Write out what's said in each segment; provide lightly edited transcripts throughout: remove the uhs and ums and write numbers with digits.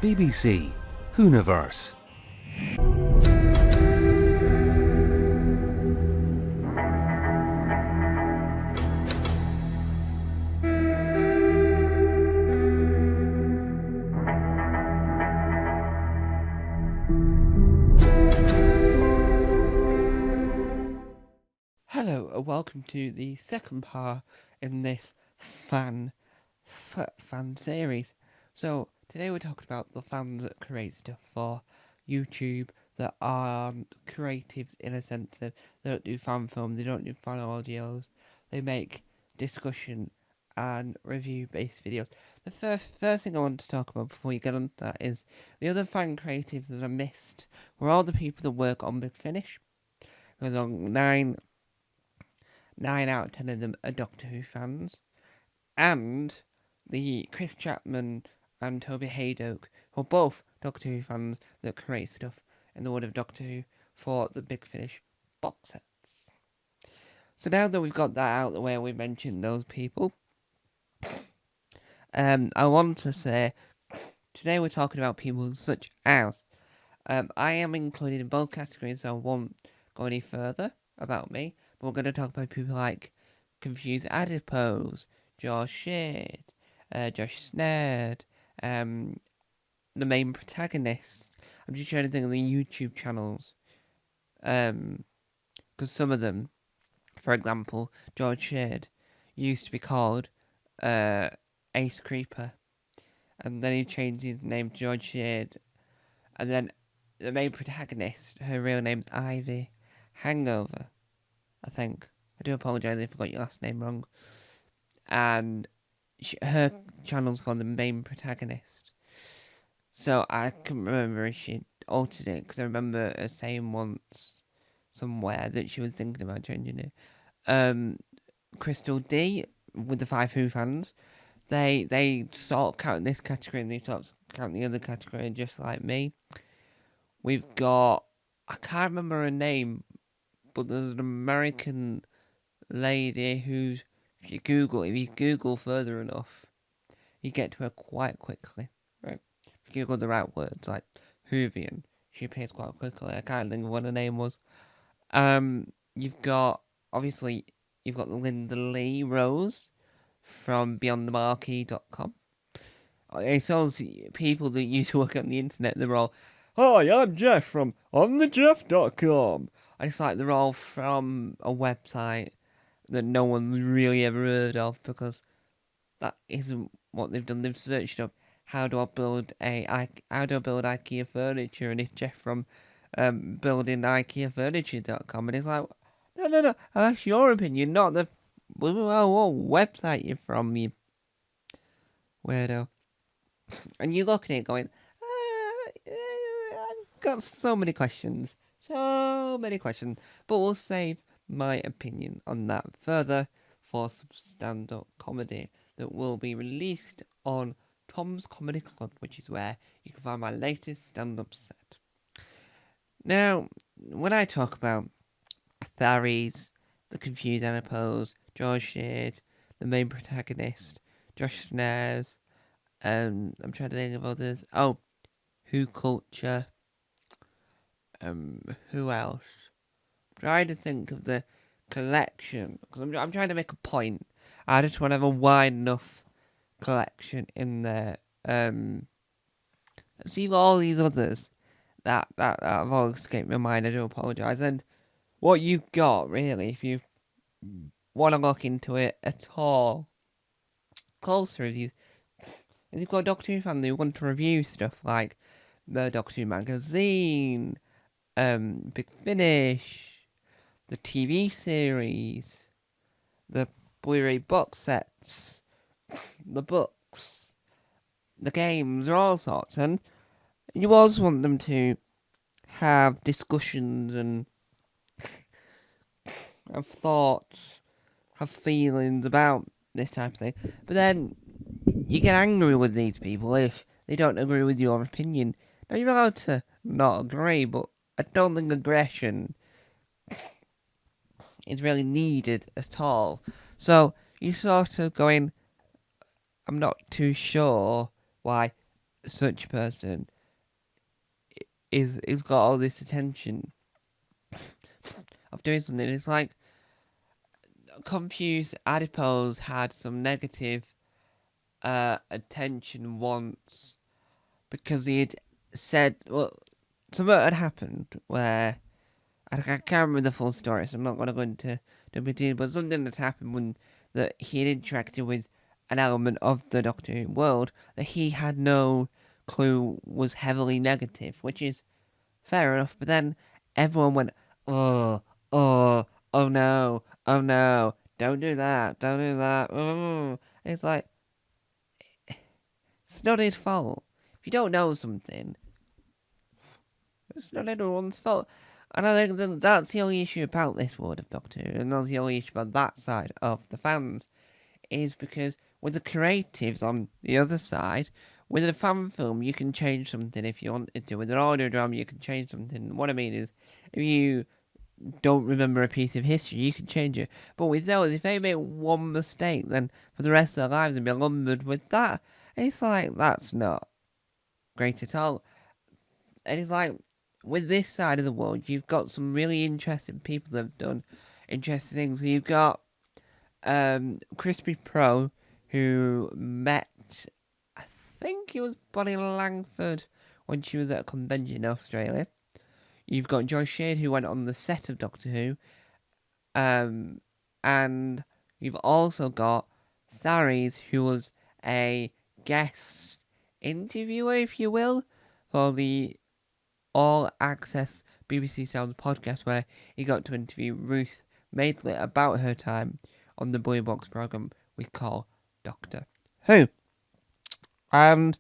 BBC Hooniverse. Hello and welcome to the second part in this fan series. So today we're talking about the fans that create stuff for YouTube that are creatives in a sense that they don't do fan film, they don't do fan audios, they make discussion and review based videos. The first thing I want to talk about before you get on to that is the other fan creatives that I missed were all the people that work on Big Finish. There's nine out of 10 of them are Doctor Who fans, and the Chris Chapman and Toby Haydock, who are both Doctor Who fans that create stuff in the world of Doctor Who for the Big Finish box sets. So now that we've got that out of the way, we mentioned those people. I want to say today we're talking about people such as I am included in both categories, so I won't go any further about me. But we're going to talk about people like Confused Adipose, George Shade, Josh Snared, the main protagonist. I'm just trying to think of the YouTube channels. Because some of them, for example, George Shade, used to be called Ace Creeper. And then he changed his name to George Shade. And then the main protagonist, her real name's Ivy Hangover, I think. I do apologise if I got your last name wrong. And her channel's called The Main Protagonist. So I couldn't remember if she altered it, because I remember her saying once somewhere that she was thinking about changing it. Crystal D, with the 5 Who fans, they sort of count this category and they sort of count the other category, just like me. We've got, I can't remember her name, but there's an American lady who's, if you Google further enough, you get to her quite quickly, right? If you Google the right words, like Hoovian, she appears quite quickly. I can't think of what her name was. You've got Linda Lee Rose from BeyondTheMarquee.com. It's all people that used to work on the internet. They're all, hi, I'm Jeff from OnTheJeff.com. And it's like they're all from a website that no one's really ever heard of, because that isn't what they've done. They've searched up how do I build IKEA furniture, and it's Jeff from building IKEAfurniture.com, and it's like, no, that's your opinion, not the what website you're from, you weirdo. And you look at it going, I've got so many questions, but we'll save my opinion on that further for some stand-up comedy that will be released on Tom's Comedy Club, which is where you can find my latest stand-up set. Now, when I talk about Tharies, the Confused Adipose, George Shade, the main protagonist, Josh Snares, I'm trying to think of others. Oh, Who Culture. Who else? I'm trying to think of the collection, because I'm trying to make a point. I just want to have a wide enough collection in there. So you've got all these others that have all escaped my mind. I do apologise. And what you've got, really, if you want to look into it at all closer, if you've got a Doctor Who fan who want to review stuff like the Doctor Who magazine, Big Finish, the TV series, the Blu-ray box sets, the books, the games, or all sorts, and you also want them to have discussions and have thoughts, have feelings about this type of thing. But then you get angry with these people if they don't agree with your opinion. Now, you're allowed to not agree, but I don't think aggression is really needed at all. So you sort of going, I'm not too sure why such a person is got all this attention of doing something. It's like Confused Adipose had some negative attention once because he had said, well, something had happened where I can't remember the full story, so I'm not going to go into detail, but something that happened when that he had interacted with an element of the Doctor Who world that he had no clue was heavily negative, which is fair enough. But then everyone went, oh, oh, oh no, don't do that, don't do that. Oh. It's like, it's not his fault. If you don't know something, it's not anyone's fault. And I think that's the only issue about this world of Doctor Who, and that's the only issue about that side of the fans, is because with the creatives on the other side, with a fan film, you can change something if you wanted to. With an audio drama, you can change something. What I mean is, if you don't remember a piece of history, you can change it. But with those, if they make one mistake, then for the rest of their lives, they'll be lumbered with that. It's like, that's not great at all. And it's like, with this side of the world, you've got some really interesting people that have done interesting things. You've got Crispy Pro, who met, I think it was Bonnie Langford when she was at a convention in Australia. You've got Joy Shade, who went on the set of Doctor Who. And you've also got Tharies, who was a guest interviewer, if you will, for the All Access BBC Sounds podcast, where he got to interview Ruth Madeley about her time on the Blue Box programme we call Doctor Who. And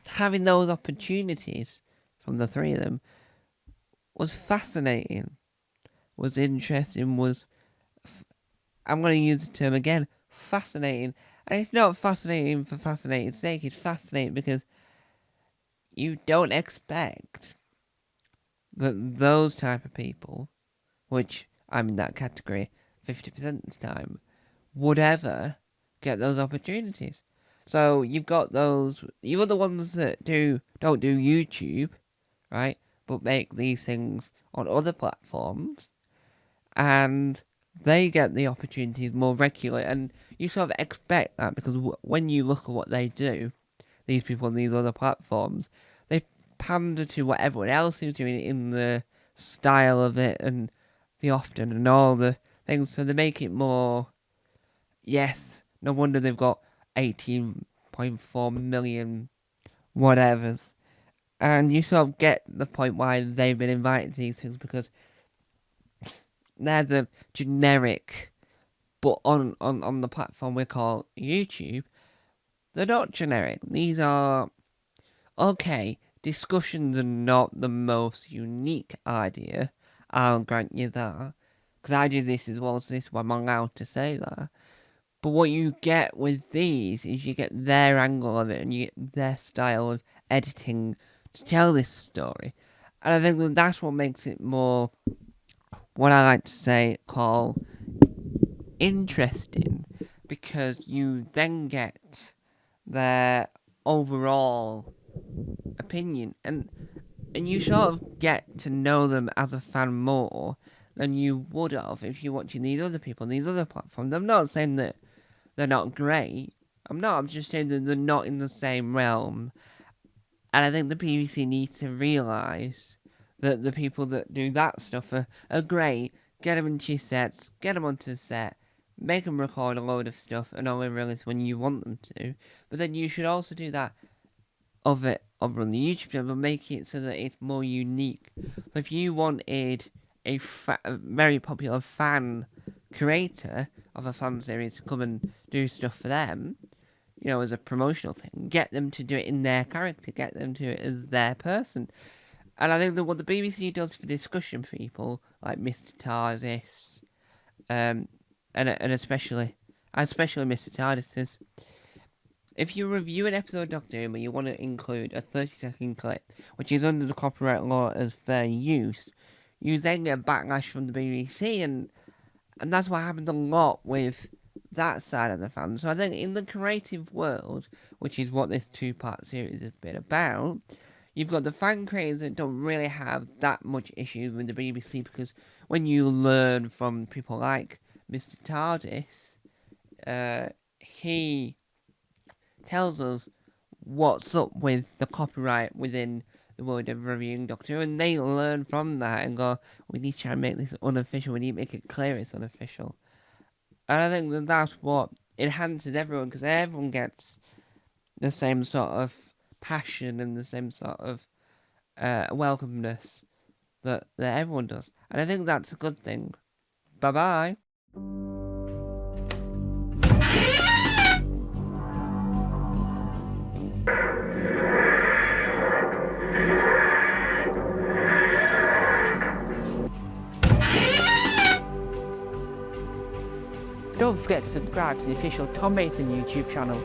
having those opportunities from the three of them was fascinating, was interesting, was, I'm going to use the term again, fascinating. And it's not fascinating for fascinating's sake, it's fascinating because you don't expect that those type of people, which I'm in that category 50% of the time, would ever get those opportunities. So you've got those, you've got the ones that don't do YouTube, right, but make these things on other platforms, and they get the opportunities more regularly, and you sort of expect that because when you look at what they do, these people on these other platforms, they pander to what everyone else is doing in the style of it and the often and all the things, so they make it more, yes, no wonder they've got 18.4 million whatevers. And you sort of get the point why they've been invited to these things, because they're the generic, but on the platform we call YouTube, they're not generic. These are, okay, discussions are not the most unique idea, I'll grant you that, because I do this as well, so this is why I'm allowed to say that. But what you get with these is you get their angle of it, and you get their style of editing to tell this story. And I think that's what makes it more, what I like to say, call interesting, because you then get their overall opinion, and you sort of get to know them as a fan more than you would have if you're watching these other people on these other platforms. I'm not saying that they're not great. I'm just saying that they're not in the same realm. And I think the BBC needs to realise that the people that do that stuff are great. Get them into your sets, get them onto the set, make them record a load of stuff and only release when you want them to. But then you should also do that over on the YouTube channel, but make it so that it's more unique. So if you wanted a very popular fan creator of a fan series to come and do stuff for them, you know, as a promotional thing, get them to do it in their character, get them to do it as their person. And I think that what the BBC does for discussion people, like Mr. TARDIS, and especially Mr. TARDIS, is if you review an episode of Doctor Who and you want to include a 30-second clip, which is under the copyright law as fair use, you then get backlash from the BBC, and that's what happened a lot with that side of the fans. So I think in the creative world, which is what this two-part series has been about, you've got the fan creators that don't really have that much issues with the BBC, because when you learn from people like Mr. TARDIS, he tells us what's up with the copyright within the world of reviewing Doctor Who, and they learn from that and go, we need to try and make this unofficial, we need to make it clear it's unofficial. And I think that that's what enhances everyone, because everyone gets the same sort of passion and the same sort of welcomeness that everyone does. And I think that's a good thing. Bye-bye. Don't forget to subscribe to the official Tom Mason YouTube channel.